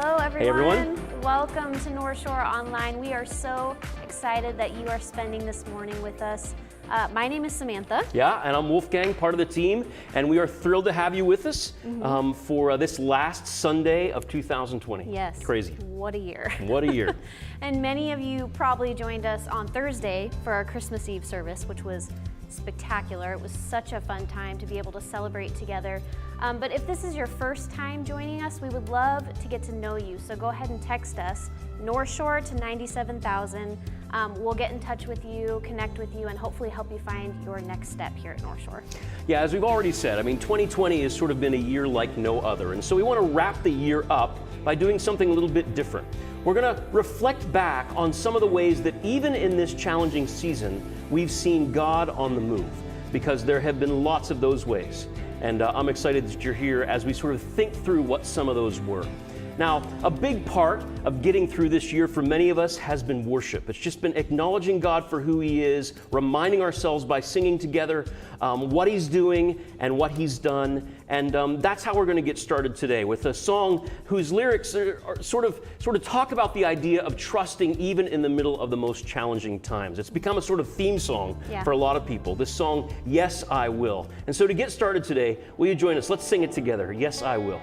Hello, everyone. Hey, everyone. Welcome to Northshore Online. We are so excited that you are spending this morning with us. My name is Samantha. Yeah, and I'm Wolfgang, part of the team, and we are thrilled to have you with us for this last Sunday of 2020. Yes. Crazy. What a year. What a year. And many of you probably joined us on Thursday for our Christmas Eve service, which was spectacular. It was such a fun time to be able to celebrate together. But if this is your first time joining us, we would love to get to know you. So go ahead and text us, Northshore to 97,000. We'll get in touch with you, connect with you, and hopefully help you find your next step here at Northshore. Yeah, as we've already said, 2020 has sort of been a year like no other. And so we want to wrap the year up by doing something a little bit different. We're going to reflect back on some of the ways that even in this challenging season, we've seen God on the move, because there have been lots of those ways. And I'm excited that you're here as we sort of think through what some of those were. Now, a big part of getting through this year for many of us has been worship. It's just been acknowledging God for who He is, reminding ourselves by singing together what He's doing and what He's done. And that's how we're going to get started today, with a song whose lyrics are sort of talk about the idea of trusting even in the middle of the most challenging times. It's become a sort of theme song for a lot of people. This song, Yes, I Will. And so to get started today, will you join us? Let's sing it together. Yes, I Will.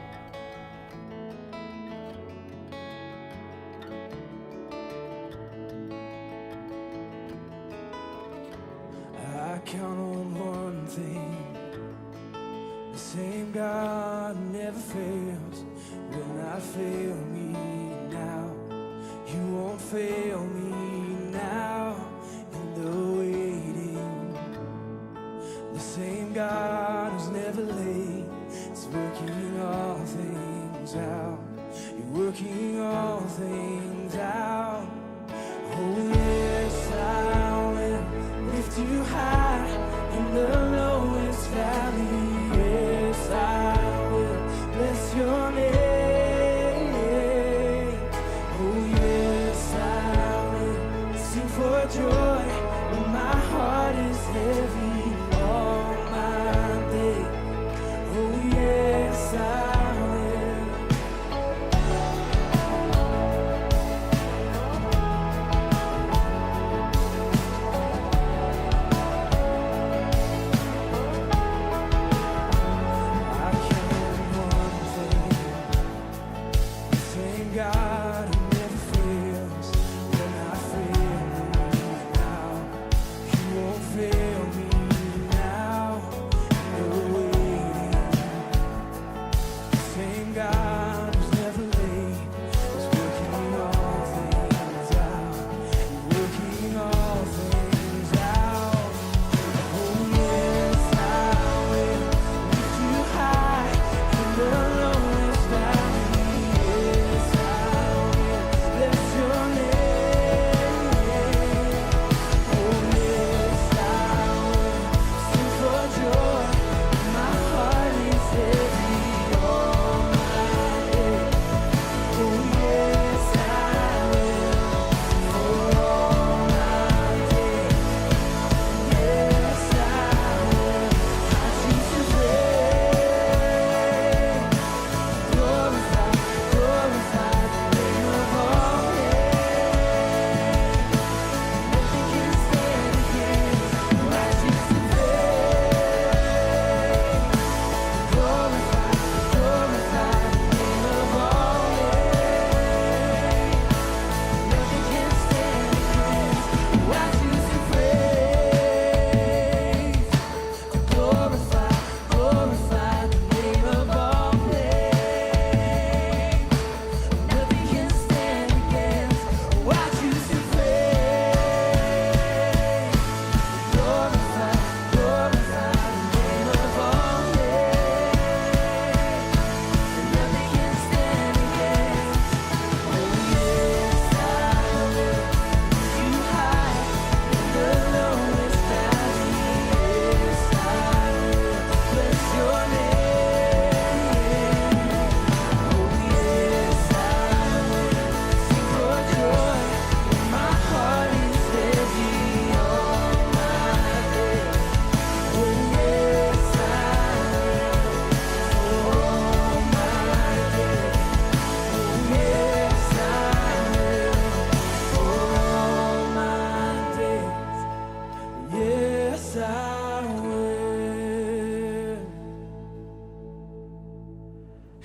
I count on one thing. The same God never fails, will not fail me now. You won't fail me now in the waiting. The same God who's never late is working all things out. You're working all things out. Oh yes, I will lift you high in the lowest valley. Yes, I will bless your name. Oh yes, I will sing for joy when my heart is heavy all my day. Oh yes, I will.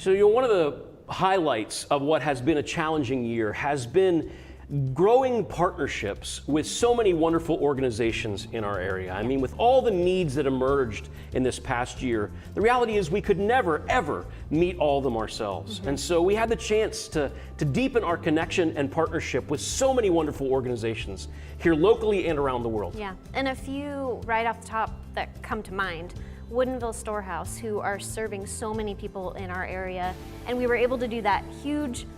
So, one of the highlights of what has been a challenging year has been growing partnerships with so many wonderful organizations in our area. I mean, with all the needs that emerged in this past year, the reality is we could never, ever meet all of them ourselves. And so we had the chance to deepen our connection and partnership with so many wonderful organizations here locally and around the world. Yeah, and a few right off the top that come to mind. Woodinville Storehouse, who are serving so many people in our area, and we were able to do that huge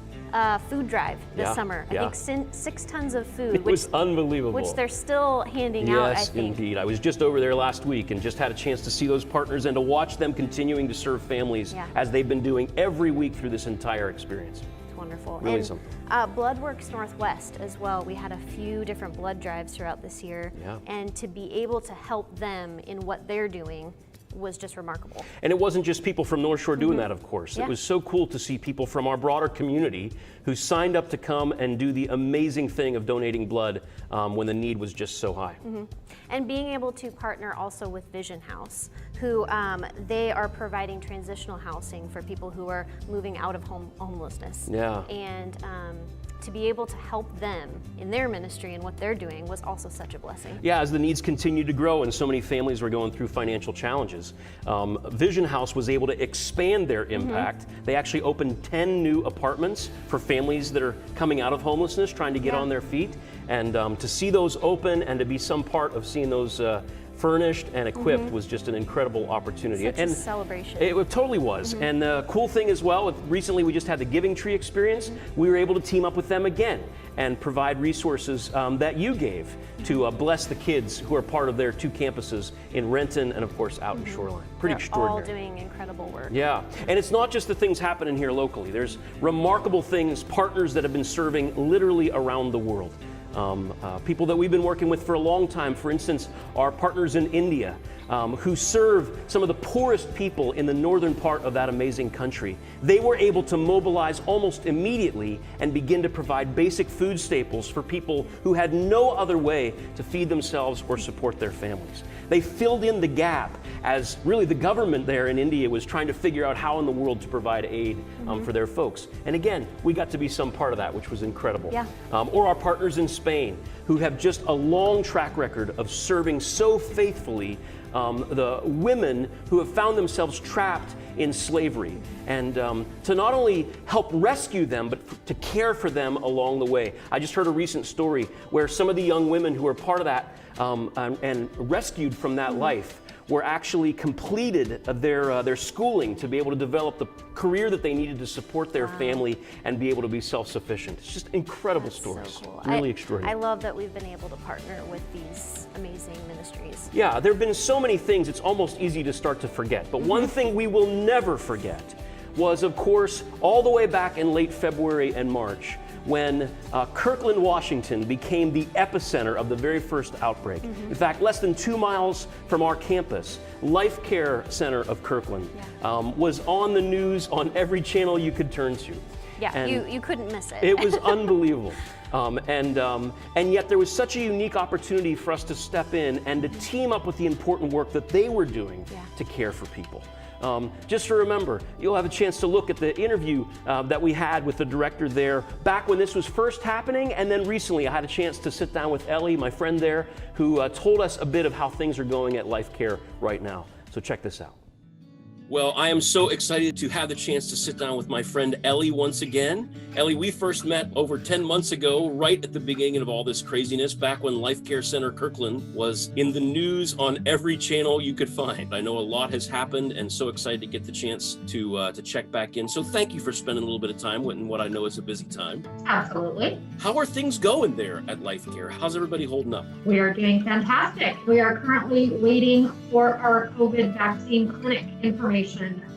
food drive this summer. I think 6 tons of food. It was unbelievable. Which they're still handing out, I Yes, think. indeed. I was just over there last week and just had a chance to see those partners and to watch them continuing to serve families as they've been doing every week through this entire experience. It's wonderful. Really and something. Bloodworks Northwest as well. We had a few different blood drives throughout this year. Yeah. And to be able to help them in what they're doing was just remarkable. And it wasn't just people from Northshore doing that, of course. Yeah. It was so cool to see people from our broader community who signed up to come and do the amazing thing of donating blood when the need was just so high. And being able to partner also with Vision House, who they are providing transitional housing for people who are moving out of homelessness. Yeah. And to be able to help them in their ministry and what they're doing was also such a blessing. Yeah, as the needs continued to grow and so many families were going through financial challenges, Vision House was able to expand their impact. They actually opened 10 new apartments for families that are coming out of homelessness, trying to get on their feet. And to see those open and to be some part of seeing those furnished and equipped was just an incredible opportunity. Such a celebration. It totally was. And the cool thing as well, recently we just had the Giving Tree experience. We were able to team up with them again and provide resources that you gave to bless the kids who are part of their 2 campuses in Renton and of course out in Shoreline. Pretty They're extraordinary. all doing incredible work. Yeah, and it's not just the things happening here locally. There's remarkable things, partners that have been serving literally around the world. People that we've been working with for a long time, for instance, our partners in India, who serve some of the poorest people in the northern part of that amazing country. They were able to mobilize almost immediately and begin to provide basic food staples for people who had no other way to feed themselves or support their families. They filled in the gap as really the government there in India was trying to figure out how in the world to provide aid for their folks. And again, we got to be some part of that, which was incredible. Yeah. Or our partners in Spain, who have just a long track record of serving so faithfully the women who have found themselves trapped in slavery, and to not only help rescue them, but to care for them along the way. I just heard a recent story where some of the young women who were part of that and rescued from that life were actually completed their schooling to be able to develop the career that they needed to support their family and be able to be self-sufficient. It's just incredible stories. So cool. Really I extraordinary. love that we've been able to partner with these amazing ministries. Yeah, there have been so many things, it's almost easy to start to forget. But one thing we will never forget was, of course, all the way back in late February and March, when Kirkland, Washington became the epicenter of the very first outbreak. In fact, less than 2 miles from our campus, Life Care Center of Kirkland was on the news on every channel you could turn to. Yeah, And you couldn't miss it. it was unbelievable. And yet there was such a unique opportunity for us to step in and to team up with the important work that they were doing to care for people. Just to remember, you'll have a chance to look at the interview that we had with the director there back when this was first happening, and then recently I had a chance to sit down with Ellie, my friend there, who told us a bit of how things are going at Life Care right now. So check this out. Well, I am so excited to have the chance to sit down with my friend Ellie once again. Ellie, we first met over 10 months ago, right at the beginning of all this craziness, back when Life Care Center Kirkland was in the news on every channel you could find. I know a lot has happened, and so excited to get the chance to check back in. So thank you for spending a little bit of time in what I know is a busy time. Absolutely. How are things going there at Life Care? How's everybody holding up? We are doing fantastic. We are currently waiting for our COVID vaccine clinic information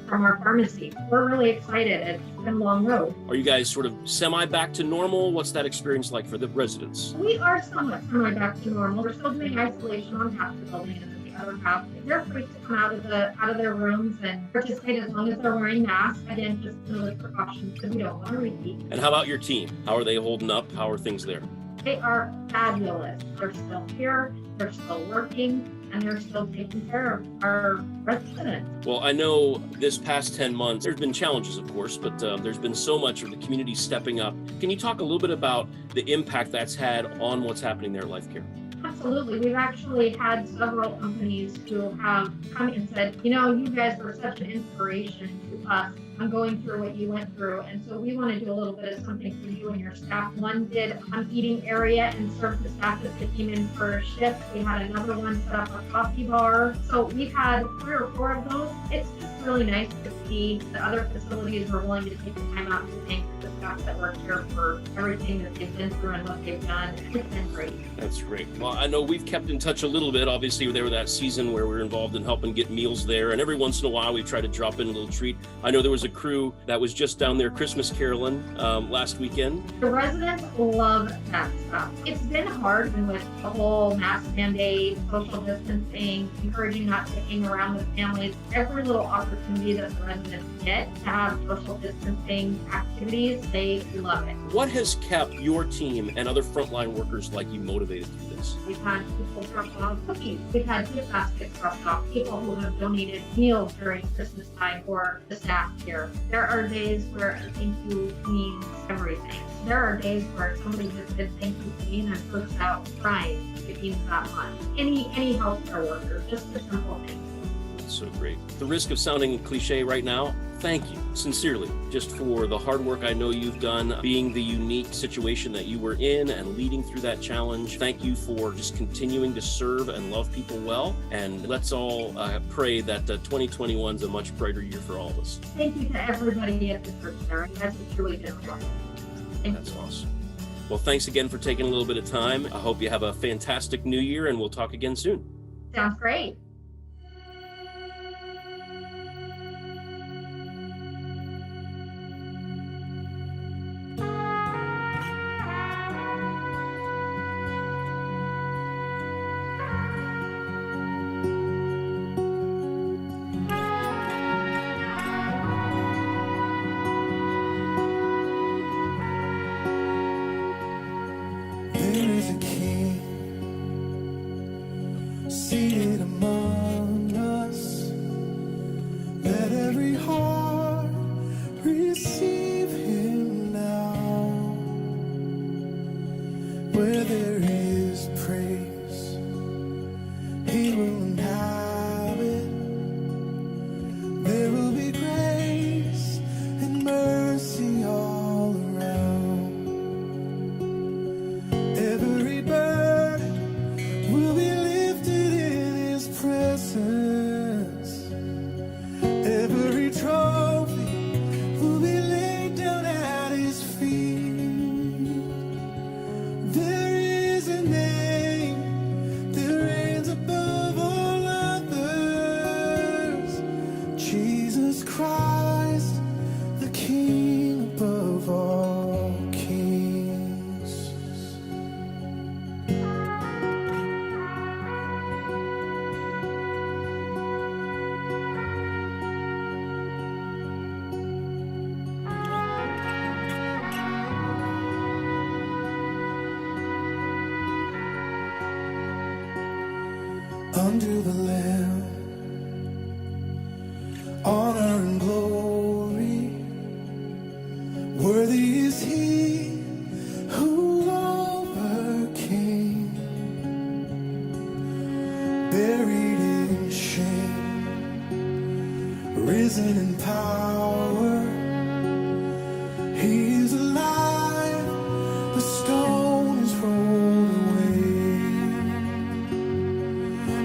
from our pharmacy. We're really excited. It's been a long road. Are you guys sort of semi back to normal? What's that experience like for the residents? We are somewhat semi back to normal. We're still doing isolation on half the building, and then the other half, they're free to come out of their rooms and participate as long as they're wearing masks. Again, just those precautions because we don't want to repeat. And how about your team? How are they holding up? How are things there? They are fabulous. They're still here. They're still working. and they're still taking care of our residents. Well, I know this past 10 months, there's been challenges, of course, but there's been so much of the community stepping up. Can you talk a little bit about the impact that's had on what's happening there at Life Care? Absolutely. We've actually had several companies who have come and said, you guys were such an inspiration to us. I'm going through what you went through. And so we want to do a little bit of something for you and your staff. One did an eating area and served the staff as they came in for a shift. We had another one set up a coffee bar. So we've had 3 or 4 of those. It's just really nice to see the other facilities are willing to take the time out to thank the staff that work here for everything that they've been through and what they've done. It's been great. That's great. Well, I know we've kept in touch a little bit. Obviously, there was that season where we were involved in helping get meals there. And every once in a while, we try to drop in a little treat. I know there was a crew that was just down there Christmas caroling last weekend. The residents love that stuff. It's been hard with the whole mask mandate, social distancing, encouraging not to hang around with families. Every little opportunity that the residents get to have social distancing activities, they love it. What has kept your team and other frontline workers like you motivated through this? We've had people drop off cookies. We've had gift baskets dropped off. People who have donated meals during Christmas time for the staff here. There are days where a thank you means everything. There are days where somebody just said thank you to me and I burst out crying. It means that much. Any healthcare worker, just a simple thing. That's so great. At the risk of sounding cliche right now, thank you, sincerely, just for the hard work I know you've done, being the unique situation that you were in and leading through that challenge. Thank you for just continuing to serve and love people well. And let's all pray that 2021 is a much brighter year for all of us. Thank you to everybody at the church there. You guys have truly been wonderful. That's awesome. Well, thanks again for taking a little bit of time. I hope you have a fantastic new year and we'll talk again soon. Sounds great. There is a king seated among us. Let every heart receive him now. Where there is praise, he will inhabit. There will be grace and mercy all around. Every burden will be lifted in his presence. Every trophy will be laid down at his feet. There is a name that reigns above all others. Jesus Christ, the King above all kings. Unto the Lamb, honor and glory. Worthy is he who overcame, buried in shame, risen in power. He is alive, the stone is rolled away.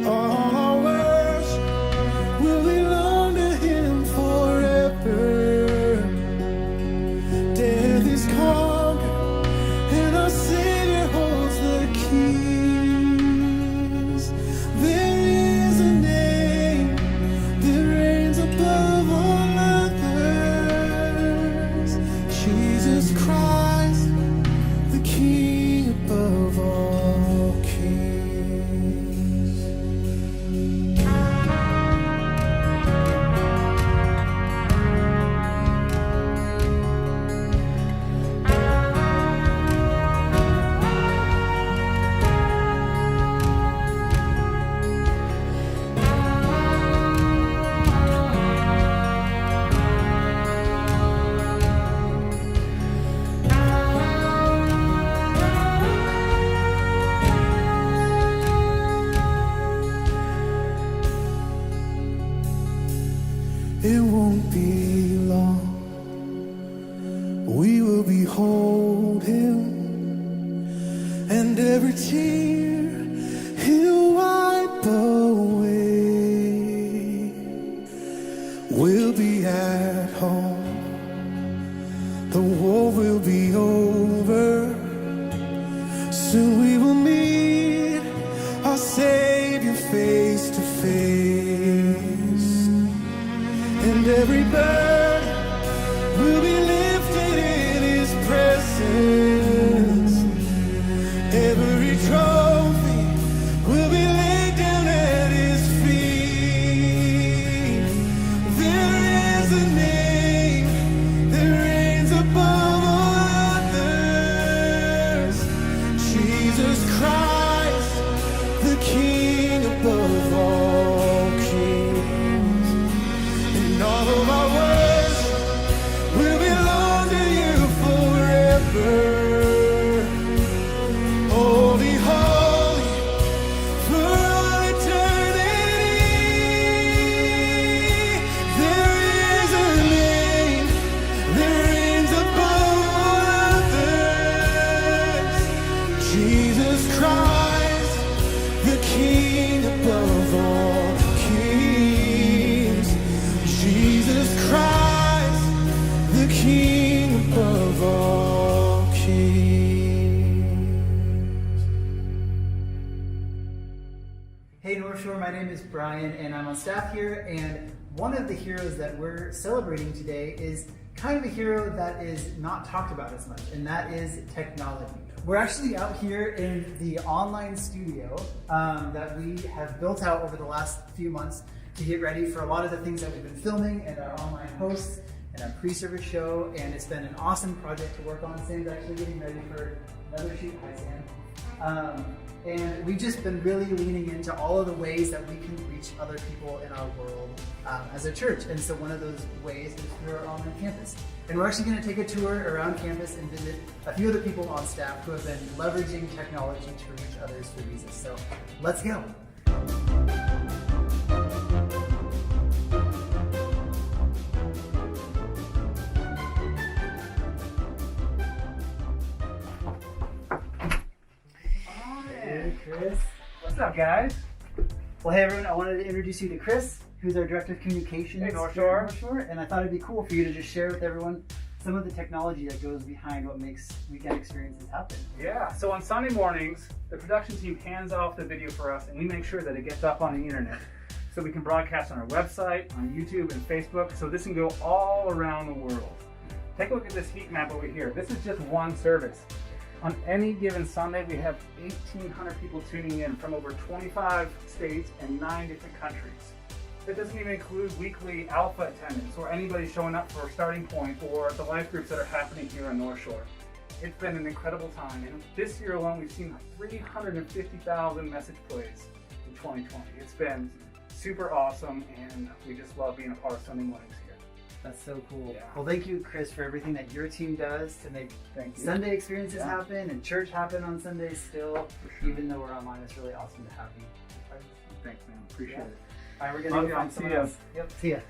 All our worship will belong to him forever. Death is conquered, and our Savior holds the keys. There is a name that reigns above all others. Jesus It won't be long. We will behold him, and every tear he'll wipe away. We'll be at home. The war will be over. Soon we will meet our Savior face to face, and every burden will be lifted in his presence. Every trophy will be laid down at his feet. There is a name that reigns above all others, Jesus Christ, the King above all kings. And all of our worship will belong to you forever. Holy, holy, for all eternity. There is a name that reigns above all others, Jesus Christ, the King above all kings. Jesus Christ, the King above all kings. Hey Northshore, my name is Brian and I'm on staff here, and one of the heroes that we're celebrating today is kind of a hero that is not talked about as much, and that is technology. We're actually out here in the online studio that we have built out over the last few months to get ready for a lot of the things that we've been filming and our online hosts and our pre-service show, and it's been an awesome project to work on. Sam's actually getting ready for another shoot. Hi Sam. And we've just been really leaning into all of the ways that we can reach other people in our world as a church. And so one of those ways is through our online campus. And we're actually going to take a tour around campus and visit a few other people on staff who have been leveraging technology to reach others for Jesus. So let's go. Hey, Chris. What's up, guys? Well, hey everyone, I wanted to introduce you to Chris, who's our Director of Communications Hey, here Northshore. at Northshore, and I thought it'd be cool for you to just share with everyone some of the technology that goes behind what makes weekend experiences happen. Yeah, so on Sunday mornings, the production team hands off the video for us and we make sure that it gets up on the internet. So we can broadcast on our website, on YouTube and Facebook, so this can go all around the world. Take a look at this heat map over here. This is just one service. On any given Sunday, we have 1,800 people tuning in from over 25 states and 9 different countries. That doesn't even include weekly alpha attendance or anybody showing up for Starting Point or the life groups that are happening here on Northshore. It's been an incredible time, and this year alone we've seen like 350,000 message plays in 2020. It's been super awesome, and we just love being a part of Sunday mornings here. That's so cool. Yeah. Well, thank you, Chris, for everything that your team does to make Thank you. Sunday experiences Yeah. happen and church happen on Sundays still. Even though we're online, it's really awesome to have you. Thanks, man. Appreciate Yeah. it. All right, we're Love gonna go you. find See someone ya. else. Yep, see ya.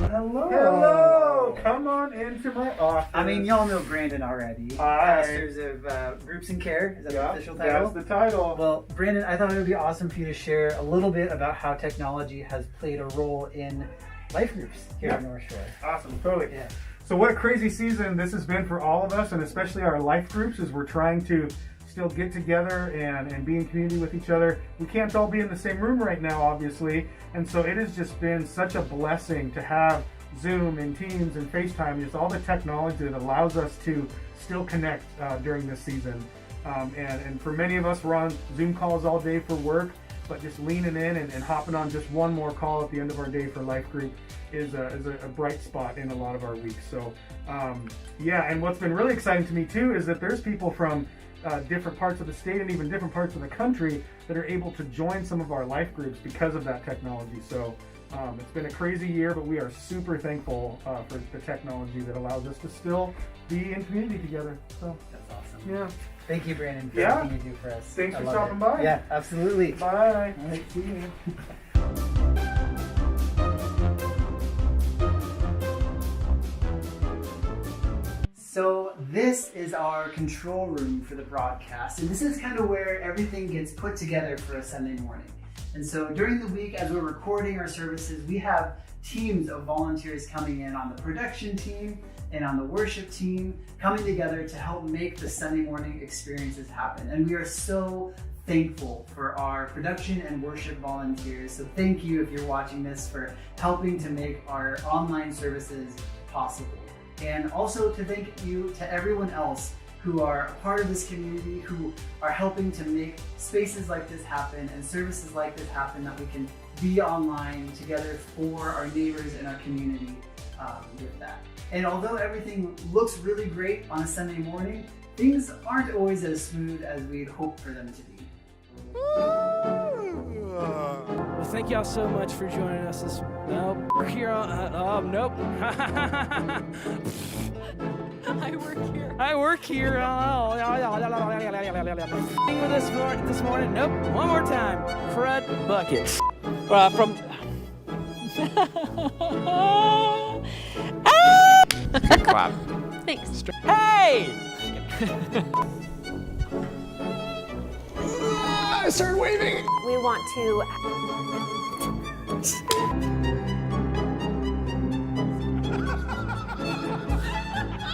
Hello. Hello. Come on into my office. I mean, y'all know Brandon already. Hi. Pastors of Groups and Care. Is that the official title? That's the title. Well, Brandon, I thought it would be awesome for you to share a little bit about how technology has played a role in life groups here at North Shore. Awesome. Totally. Yeah. So what a crazy season this has been for all of us, and especially our life groups, as we're trying to still get together and be in community with each other. We can't all be in the same room right now, obviously, and so it has just been such a blessing to have Zoom and Teams and FaceTime, just all the technology that allows us to still connect during this season. And for many of us, we're on Zoom calls all day for work, but just leaning in and hopping on just one more call at the end of our day for life group is a bright spot in a lot of our weeks. So yeah, and what's been really exciting to me too is that there's people from different parts of the state and even different parts of the country that are able to join some of our life groups because of that technology. So it's been a crazy year, but we are super thankful for the technology that allows us to still be in community together. So That's awesome. yeah, Thank you, Brandon, for Yeah. everything you do for us. Thanks I for love stopping it. by. Yeah, absolutely. bye. All right, see you. So this is our control room for the broadcast, and this is kind of where everything gets put together for a Sunday morning. And so during the week, as we're recording our services, we have teams of volunteers coming in on the production team and on the worship team, coming together to help make the Sunday morning experiences happen. And we are so thankful for our production and worship volunteers. So thank you, if you're watching this, for helping to make our online services possible. And also to thank you to everyone else who are a part of this community, who are helping to make spaces like this happen and services like this happen, that we can be online together for our neighbors and our community with that. And although everything looks really great on a Sunday morning, things aren't always as smooth as we'd hoped for them to be. Well, thank y'all so much for joining us this here on nope. I work here. With us this morning. Nope. One more time. Crud buckets. From Clap. Thanks. Hey! I started waving. We want to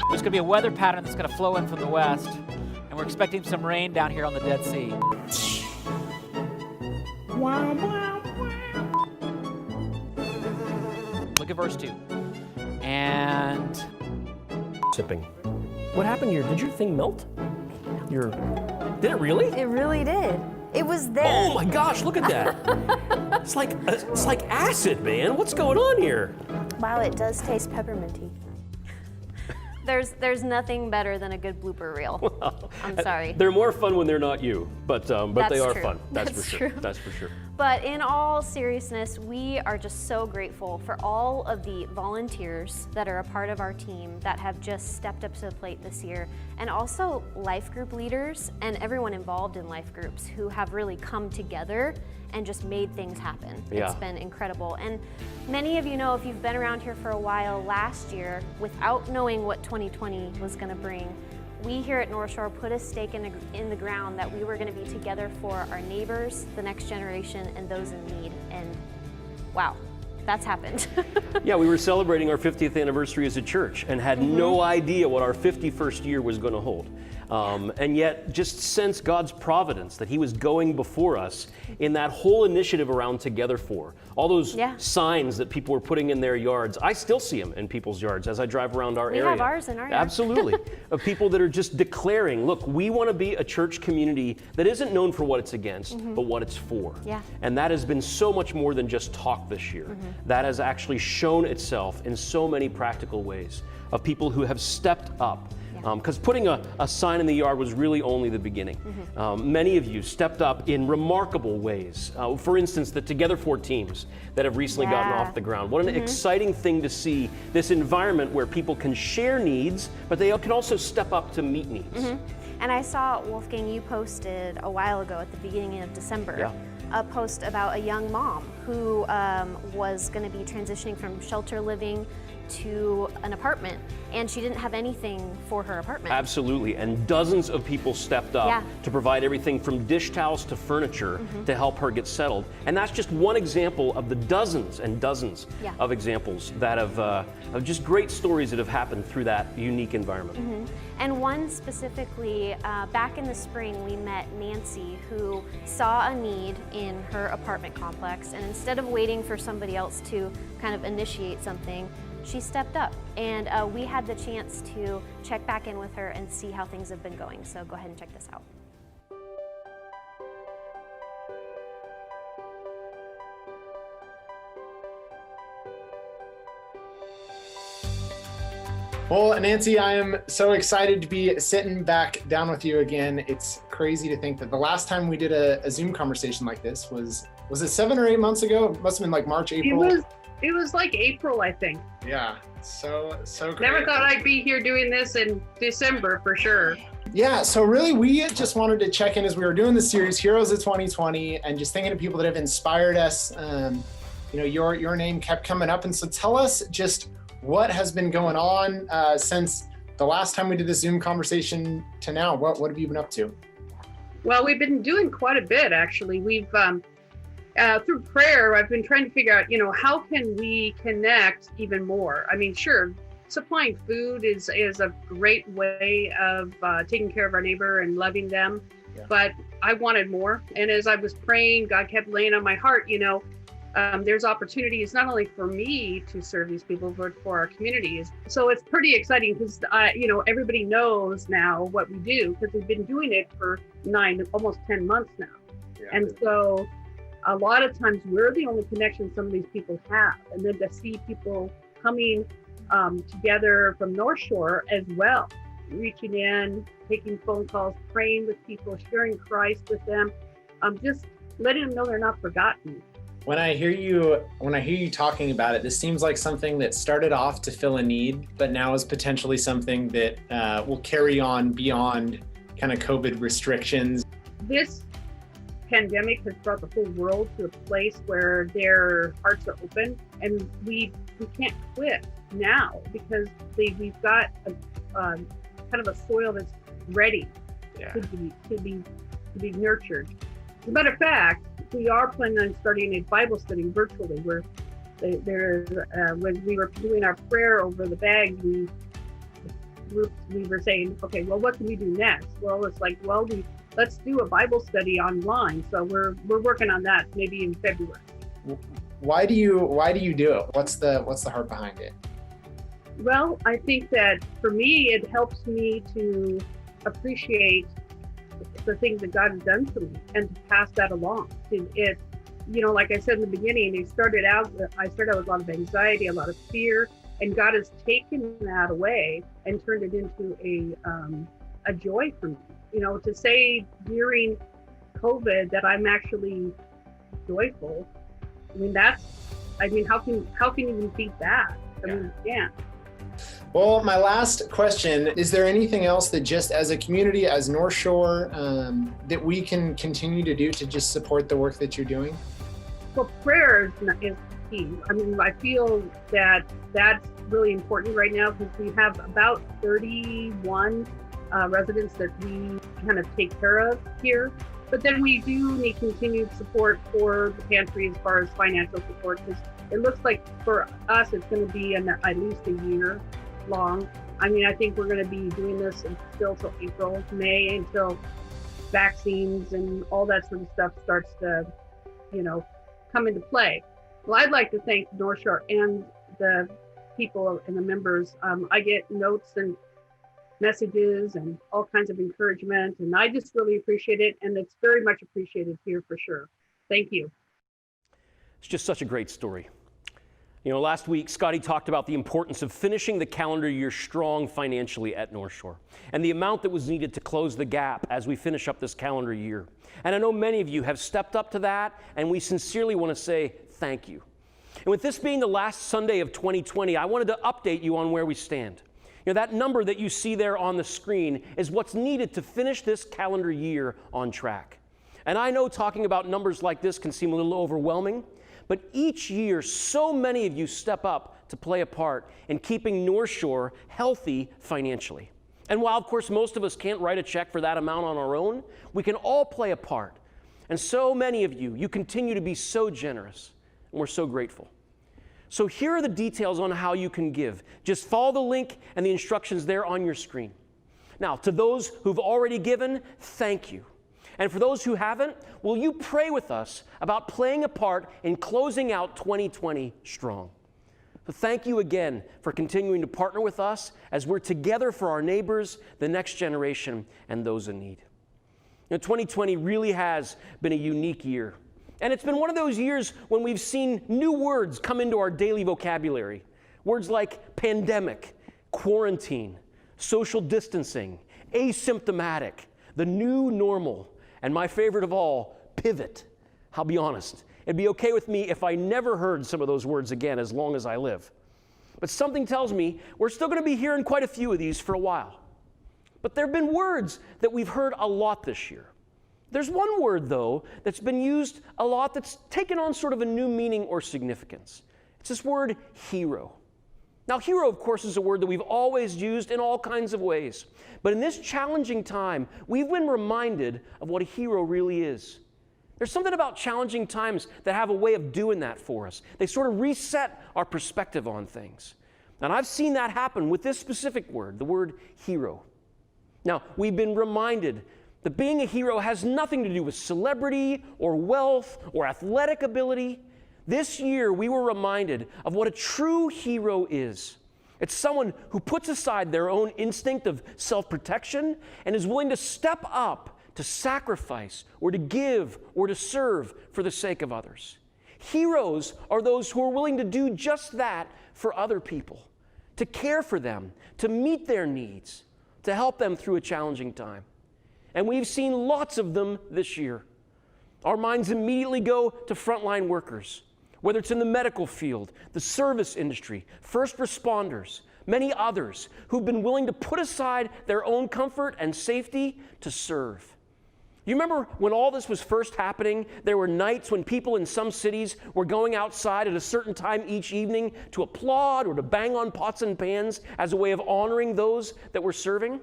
There's going to be a weather pattern that's going to flow in from the west, and we're expecting some rain down here on the Dead Sea. Look at verse 2. And Sipping. What happened here? Did your thing melt? Did it really? It really did. It was there. Oh my gosh, look at that. It's like acid, man. What's going on here? Wow, it does taste pepperminty. There's nothing better than a good blooper reel. Well, I'm sorry. They're more fun when they're not you, but That's they are true. fun. That's for sure. True. That's for sure. But in all seriousness, we are just so grateful for all of the volunteers that are a part of our team that have just stepped up to the plate this year, and also life group leaders and everyone involved in life groups who have really come together and just made things happen. Yeah. It's been incredible. And many of you know, if you've been around here for a while, last year, without knowing what 2020 was going to bring, we here at Northshore put a stake in the ground that we were going to be together for our neighbors, the next generation, and those in need. And wow, that's happened. Yeah, we were celebrating our 50th anniversary as a church and had no idea what our 51st year was going to hold. And yet just sense God's providence that He was going before us in that whole initiative around Together For. All those signs that people were putting in their yards, I still see them in people's yards as I drive around our area. We have ours in our yard. Absolutely. Of people that are just declaring, look, we want to be a church community that isn't known for what it's against, but what it's for. Yeah. And that has been so much more than just talk this year. That has actually shown itself in so many practical ways of people who have stepped up. Because putting a sign in the yard was really only the beginning. Many of you stepped up in remarkable ways. For instance, the Together For teams that have recently gotten off the ground. What an exciting thing to see, this environment where people can share needs, but they can also step up to meet needs. And I saw, Wolfgang, you posted a while ago at the beginning of December, a post about a young mom who was going to be transitioning from shelter living to an apartment, and she didn't have anything for her apartment. Absolutely, and dozens of people stepped up to provide everything from dish towels to furniture to help her get settled. And that's just one example of the dozens and dozens of examples that of just great stories that have happened through that unique environment. And one specifically, back in the spring, we met Nancy, who saw a need in her apartment complex, and instead of waiting for somebody else to kind of initiate something, she stepped up, and we had the chance to check back in with her and see how things have been going. So go ahead and check this out. Well, Nancy, I am so excited to be sitting back down with you again. It's crazy to think that the last time we did a Zoom conversation like this was it 7 or 8 months ago? It must have been like March, April. It was like April, I think. Yeah, so great. Never thought I'd be here doing this in December for sure. Yeah, so really we just wanted to check in as we were doing the series Heroes of 2020 and just thinking of people that have inspired us. Your name kept coming up, and so tell us just what has been going on since the last time we did this Zoom conversation to now, what have you been up to? Well, we've been doing quite a bit, actually. We've, through prayer, I've been trying to figure out, how can we connect even more? I mean, sure, supplying food is a great way of taking care of our neighbor and loving them. Yeah. But I wanted more. And as I was praying, God kept laying on my heart, there's opportunities not only for me to serve these people, but for our communities. So it's pretty exciting because, everybody knows now what we do because we've been doing it for almost 10 months now. Yeah. And so a lot of times we're the only connection some of these people have. And then to see people coming together from Northshore as well, reaching in, taking phone calls, praying with people, sharing Christ with them, just letting them know they're not forgotten. When I hear you talking about it, this seems like something that started off to fill a need, but now is potentially something that will carry on beyond kind of COVID restrictions. This pandemic has brought the whole world to a place where their hearts are open, and we can't quit now because we've got a kind of a soil that's ready to be nurtured. As a matter of fact, we are planning on starting a Bible study virtually where when we were doing our prayer over the bag, we were saying, okay, well, what can we do next? Well, it's like, let's do a Bible study online. So we're working on that maybe in February. Why do you do it? What's the heart behind it? Well, I think that for me, it helps me to appreciate the things that God has done for me and to pass that along. It like I said in the beginning, I started out with a lot of anxiety, a lot of fear, and God has taken that away and turned it into a joy for me. To say during COVID that I'm actually joyful, how can you even beat that? I mean, you can't. Well, my last question, is there anything else that just as a community, as Northshore, that we can continue to do to just support the work that you're doing? Well, prayer is key. I mean, I feel that that's really important right now because we have about 31 residents that we kind of take care of here. But then we do need continued support for the pantry as far as financial support because it looks like for us it's going to be at least a year long. I mean, I think we're going to be doing this until April, May, until vaccines and all that sort of stuff starts to, come into play. Well, I'd like to thank Northshore and the people and the members. I get notes and messages and all kinds of encouragement, and I just really appreciate it, and it's very much appreciated here for sure. Thank you. It's just such a great story. Last week, Scotty talked about the importance of finishing the calendar year strong financially at Northshore and the amount that was needed to close the gap as we finish up this calendar year. And I know many of you have stepped up to that, and we sincerely want to say thank you. And with this being the last Sunday of 2020, I wanted to update you on where we stand. That number that you see there on the screen is what's needed to finish this calendar year on track. And I know talking about numbers like this can seem a little overwhelming, but each year, so many of you step up to play a part in keeping Northshore healthy financially. And while, of course, most of us can't write a check for that amount on our own, we can all play a part. And so many of you continue to be so generous, and we're so grateful. So here are the details on how you can give. Just follow the link and the instructions there on your screen. Now, to those who've already given, thank you. And for those who haven't, will you pray with us about playing a part in closing out 2020 strong? So thank you again for continuing to partner with us as we're together for our neighbors, the next generation, and those in need. 2020 really has been a unique year. And it's been one of those years when we've seen new words come into our daily vocabulary. Words like pandemic, quarantine, social distancing, asymptomatic, the new normal, and my favorite of all, pivot. I'll be honest, it'd be okay with me if I never heard some of those words again as long as I live. But something tells me we're still going to be hearing quite a few of these for a while. But there have been words that we've heard a lot this year. There's one word, though, that's been used a lot that's taken on sort of a new meaning or significance. It's this word hero. Now, hero, of course, is a word that we've always used in all kinds of ways. But in this challenging time, we've been reminded of what a hero really is. There's something about challenging times that have a way of doing that for us. They sort of reset our perspective on things. And I've seen that happen with this specific word, the word hero. Now, we've been reminded that being a hero has nothing to do with celebrity or wealth or athletic ability. This year, we were reminded of what a true hero is. It's someone who puts aside their own instinct of self-protection and is willing to step up to sacrifice or to give or to serve for the sake of others. Heroes are those who are willing to do just that for other people, to care for them, to meet their needs, to help them through a challenging time. And we've seen lots of them this year. Our minds immediately go to frontline workers, whether it's in the medical field, the service industry, first responders, many others who've been willing to put aside their own comfort and safety to serve. You remember when all this was first happening, there were nights when people in some cities were going outside at a certain time each evening to applaud or to bang on pots and pans as a way of honoring those that were serving?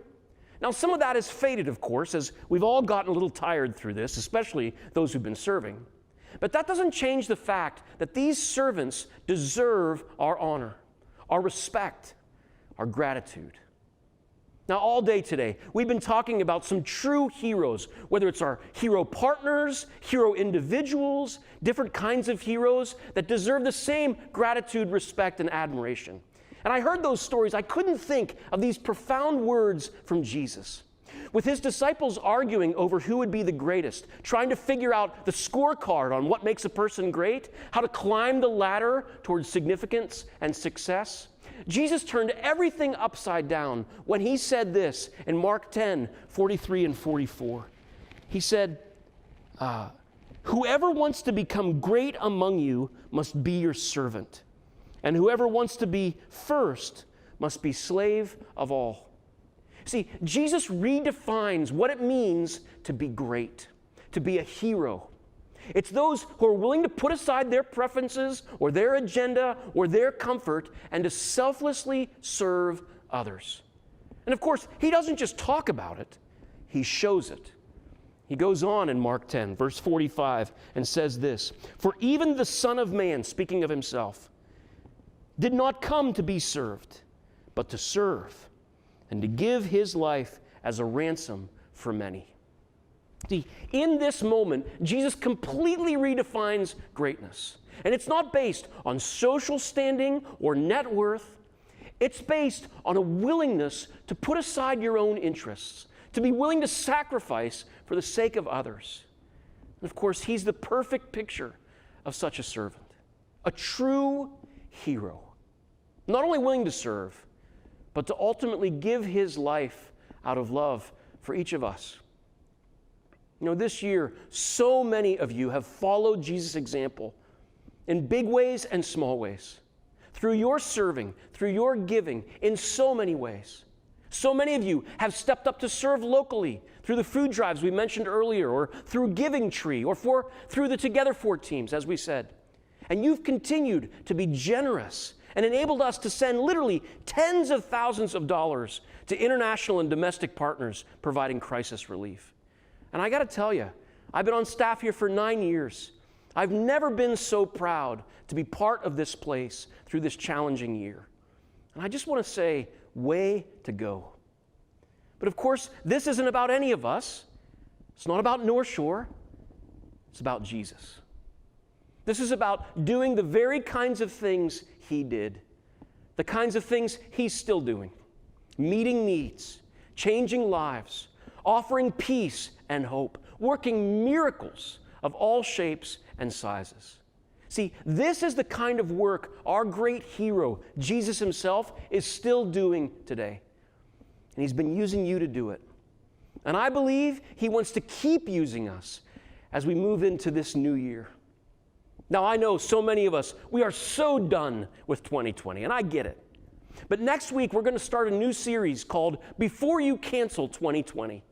Now, some of that has faded, of course, as we've all gotten a little tired through this, especially those who've been serving. But that doesn't change the fact that these servants deserve our honor, our respect, our gratitude. Now, all day today, we've been talking about some true heroes, whether it's our hero partners, hero individuals, different kinds of heroes that deserve the same gratitude, respect, and admiration. And I heard those stories, I couldn't think of these profound words from Jesus. With his disciples arguing over who would be the greatest, trying to figure out the scorecard on what makes a person great, how to climb the ladder towards significance and success, Jesus turned everything upside down when he said this in Mark 10, 43 and 44. He said, whoever wants to become great among you must be your servant, and whoever wants to be first must be slave of all. See, Jesus redefines what it means to be great, to be a hero. It's those who are willing to put aside their preferences or their agenda or their comfort and to selflessly serve others. And of course, he doesn't just talk about it, he shows it. He goes on in Mark 10, verse 45, and says this, "For even the Son of Man," speaking of himself, "did not come to be served, but to serve, and to give his life as a ransom for many." See, in this moment, Jesus completely redefines greatness. And it's not based on social standing or net worth. It's based on a willingness to put aside your own interests, to be willing to sacrifice for the sake of others. And of course, he's the perfect picture of such a servant, a true hero. Not only willing to serve, but to ultimately give his life out of love for each of us. You know, this year, so many of you have followed Jesus' example in big ways and small ways, through your serving, through your giving, in so many ways. So many of you have stepped up to serve locally through the food drives we mentioned earlier, or through Giving Tree, or through the Together For teams, as we said. And you've continued to be generous and enabled us to send literally tens of thousands of dollars to international and domestic partners providing crisis relief. And I got to tell you, I've been on staff here for 9 years. I've never been so proud to be part of this place through this challenging year. And I just want to say, way to go. But of course, this isn't about any of us. It's not about Northshore. It's about Jesus. This is about doing the very kinds of things he did, the kinds of things he's still doing, meeting needs, changing lives, offering peace and hope, working miracles of all shapes and sizes. See, this is the kind of work our great hero, Jesus himself, is still doing today. And he's been using you to do it. And I believe he wants to keep using us as we move into this new year. Now, I know so many of us, we are so done with 2020, and I get it. But next week, we're going to start a new series called Before You Cancel 2020.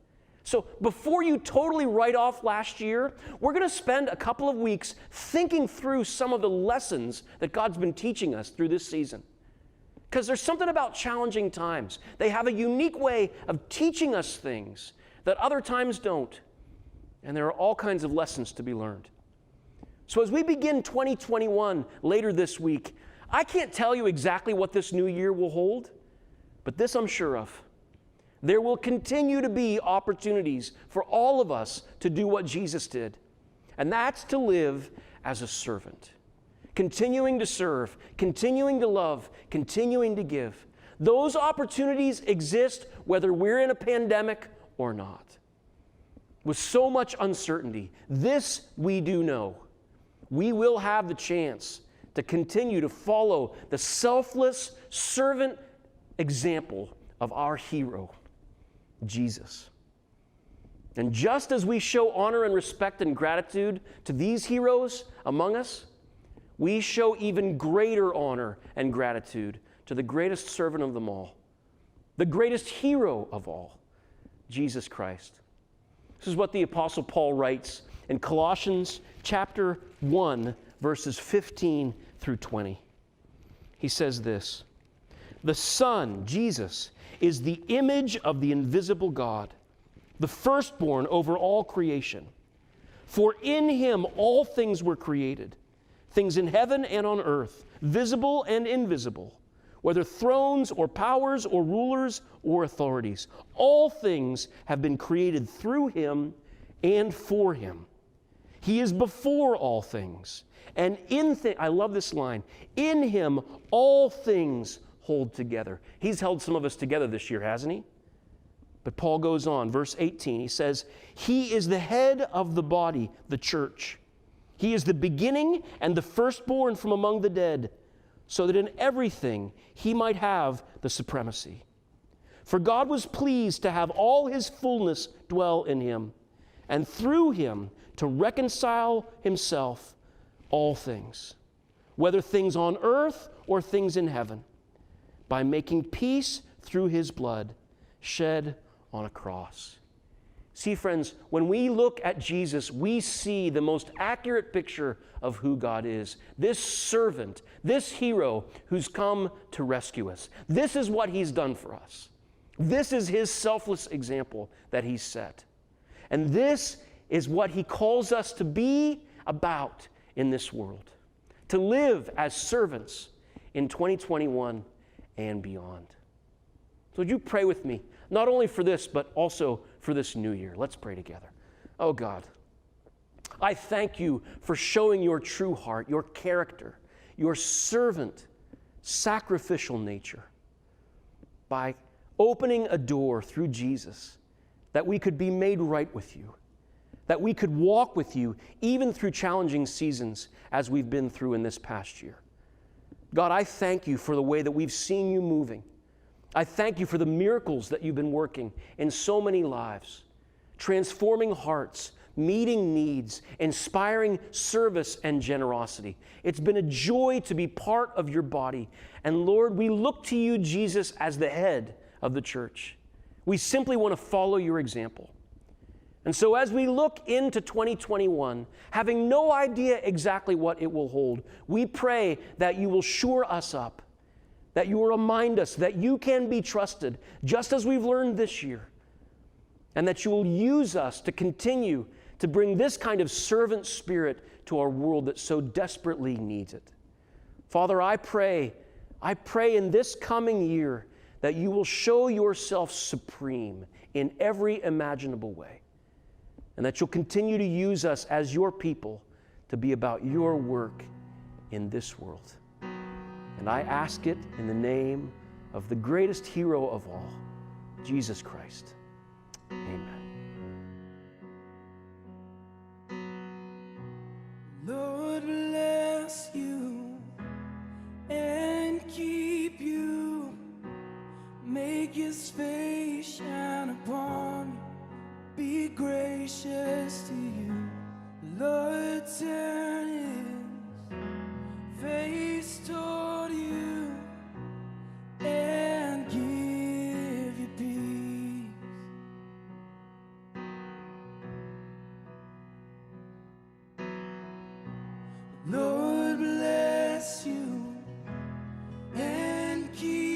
So before you totally write off last year, we're going to spend a couple of weeks thinking through some of the lessons that God's been teaching us through this season. because there's something about challenging times. They have a unique way of teaching us things that other times don't. And there are all kinds of lessons to be learned. So as we begin 2021 later this week, I can't tell you exactly what this new year will hold, but this I'm sure of. There will continue to be opportunities for all of us to do what Jesus did, and that's to live as a servant, continuing to serve, continuing to love, continuing to give. Those opportunities exist whether we're in a pandemic or not. With so much uncertainty, this we do know. We will have the chance to continue to follow the selfless servant example of our hero, Jesus. And just as we show honor and respect and gratitude to these heroes among us, we show even greater honor and gratitude to the greatest servant of them all, the greatest hero of all, Jesus Christ. This is what the Apostle Paul writes in Colossians chapter 1, verses 15 through 20. He says this, "The Son, Jesus, is the image of the invisible God, the firstborn over all creation. For in him all things were created, things in heaven and on earth, visible and invisible, whether thrones or powers or rulers or authorities. All things have been created through him and for him. He is before all things, and I love this line, in him all things hold together." He's held some of us together this year, hasn't he? But Paul goes on, verse 18, he says, "He is the head of the body, the church. He is the beginning and the firstborn from among the dead, so that in everything he might have the supremacy. For God was pleased to have all his fullness dwell in him, and through him to reconcile himself all things, whether things on earth or things in heaven, by making peace through his blood shed on a cross." See, friends, when we look at Jesus, we see the most accurate picture of who God is. This servant, this hero who's come to rescue us. This is what he's done for us. This is his selfless example that he set. And this is what he calls us to be about in this world, to live as servants in 2021 and beyond. So would you pray with me, not only for this, but also for this new year? Let's pray together. Oh God, I thank you for showing your true heart, your character, your servant, sacrificial nature by opening a door through Jesus that we could be made right with you, that we could walk with you even through challenging seasons as we've been through in this past year. God, I thank you for the way that we've seen you moving. I thank you for the miracles that you've been working in so many lives, transforming hearts, meeting needs, inspiring service and generosity. It's been a joy to be part of your body. And Lord, we look to you, Jesus, as the head of the church. We simply want to follow your example. And so as we look into 2021, having no idea exactly what it will hold, we pray that you will shore us up, that you will remind us that you can be trusted, just as we've learned this year, and that you will use us to continue to bring this kind of servant spirit to our world that so desperately needs it. Father, I pray in this coming year that you will show yourself supreme in every imaginable way, and that you'll continue to use us as your people to be about your work in this world. And I ask it in the name of the greatest hero of all, Jesus Christ. Amen. Lord bless you and keep you. Make his face shine upon you. Be gracious to you. Lord turn his face toward you and give you peace. Lord bless you and keep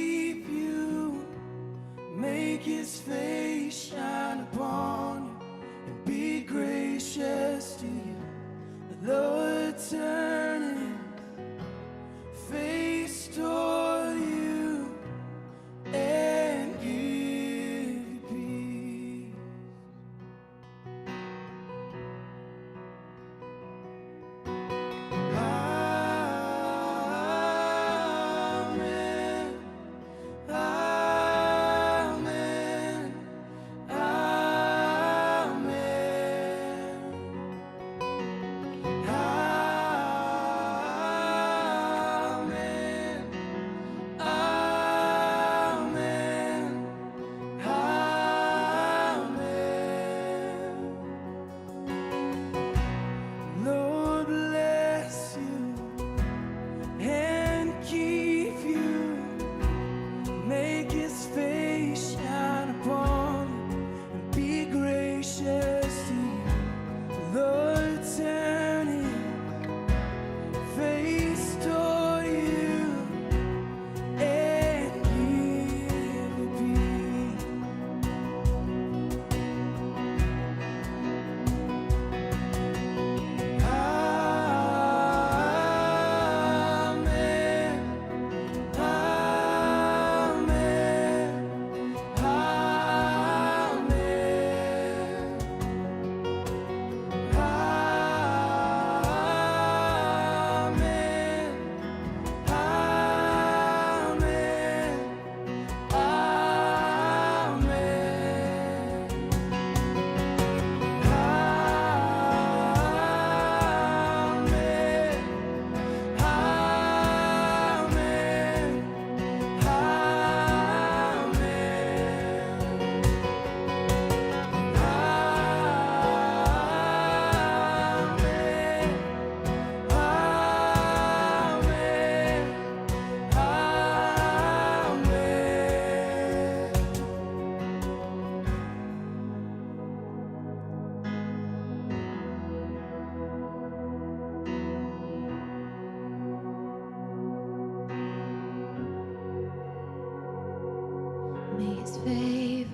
May his favor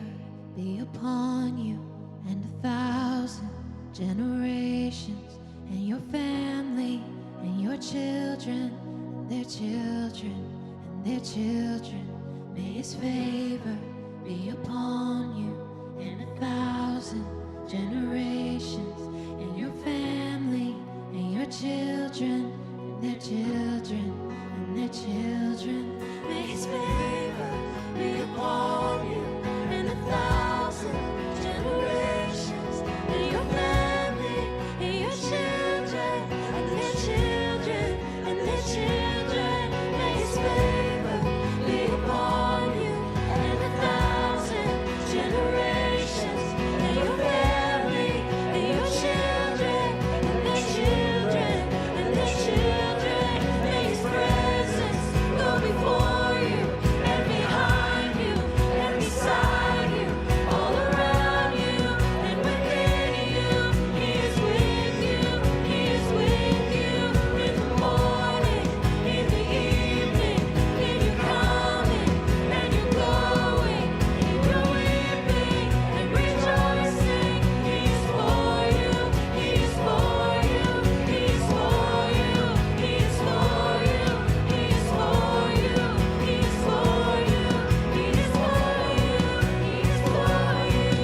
be upon you and 1,000 generations, and your family, and your children, and their children, and their children. May his favor be upon you and 1,000 generations, and your family, and your children, and their children, and their children. May his favor be upon you and 1,000 generations, and your family, and your children, and their children, and their children. May his favor be upon you and 1,000 generations, and your family, and your children, and their children, and their children. May his presence go before you and behind you and beside you, all around you and within you. He is with you, he is with you in the morning, in the evening, in your coming and your going, in your weeping and rejoicing. He is for you, he is for you, he is for you, he is for you, he is for you, he is for you, he is for you, he is for you.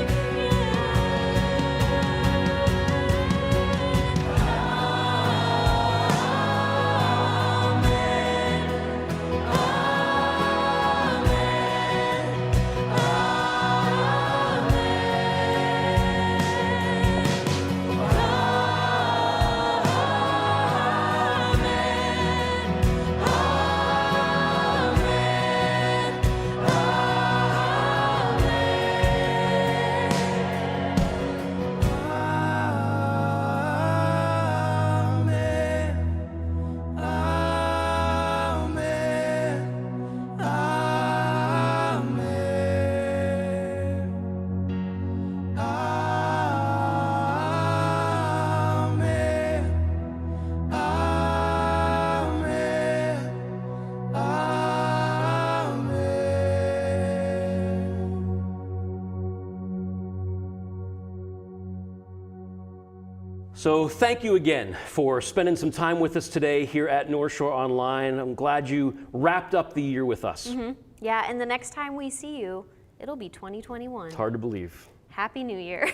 So thank you again for spending some time with us today here at Northshore Online. I'm glad you wrapped up the year with us. Yeah, and the next time we see you, it'll be 2021. It's hard to believe. Happy New Year.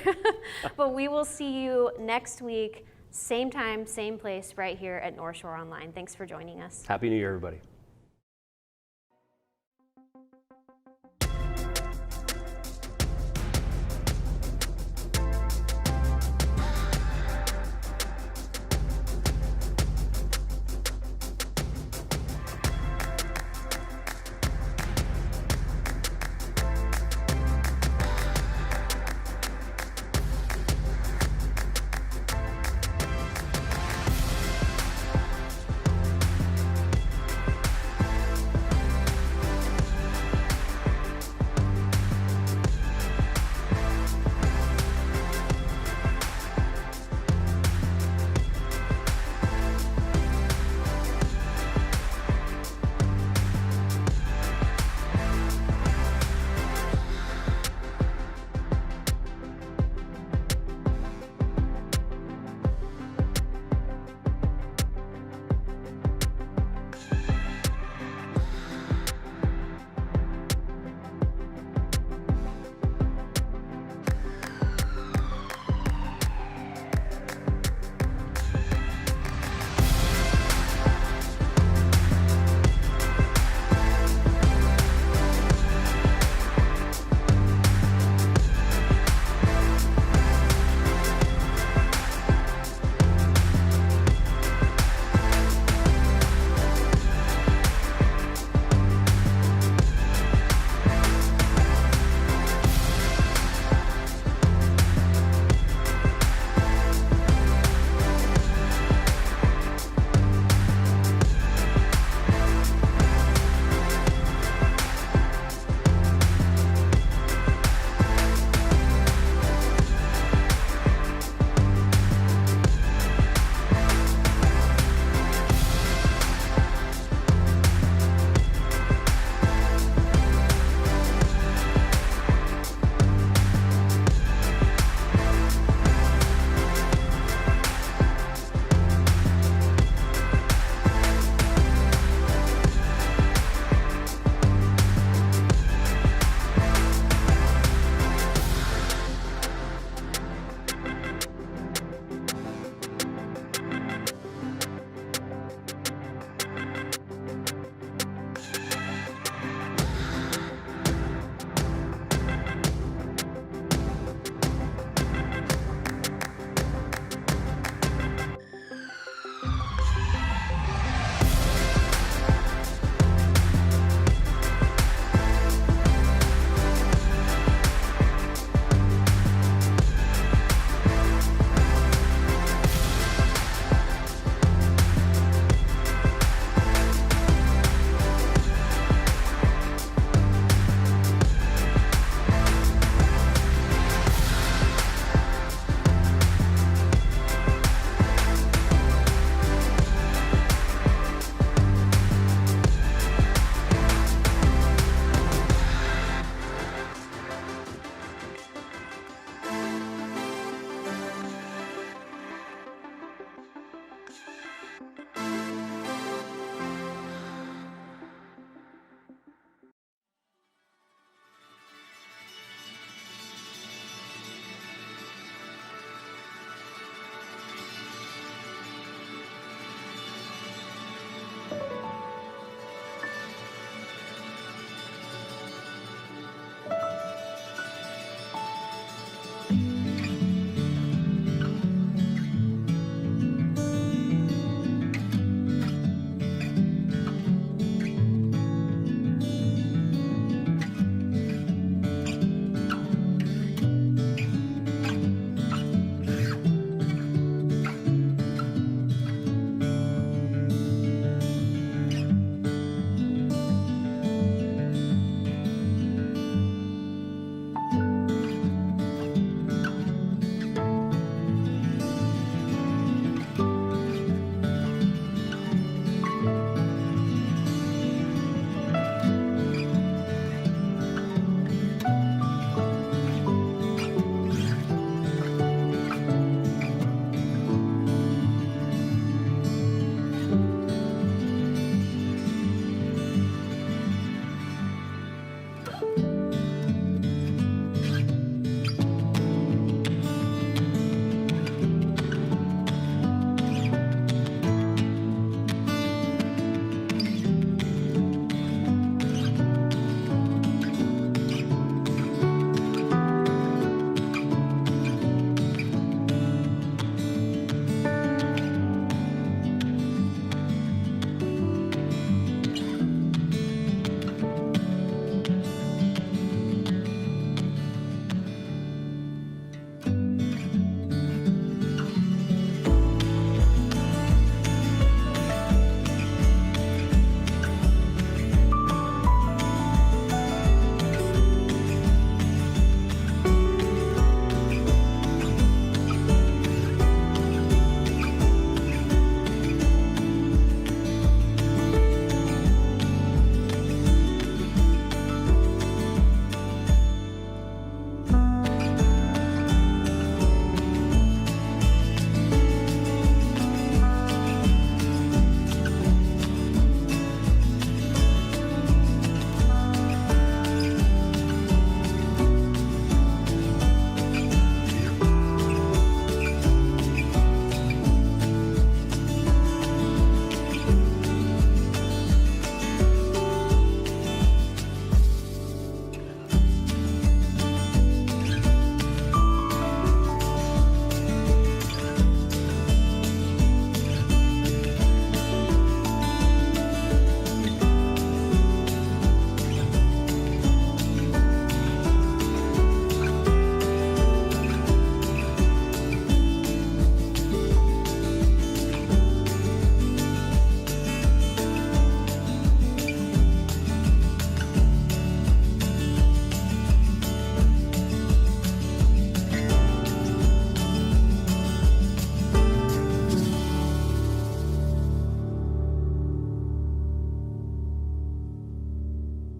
But we will see you next week, same time, same place, right here at Northshore Online. Thanks for joining us. Happy New Year, everybody.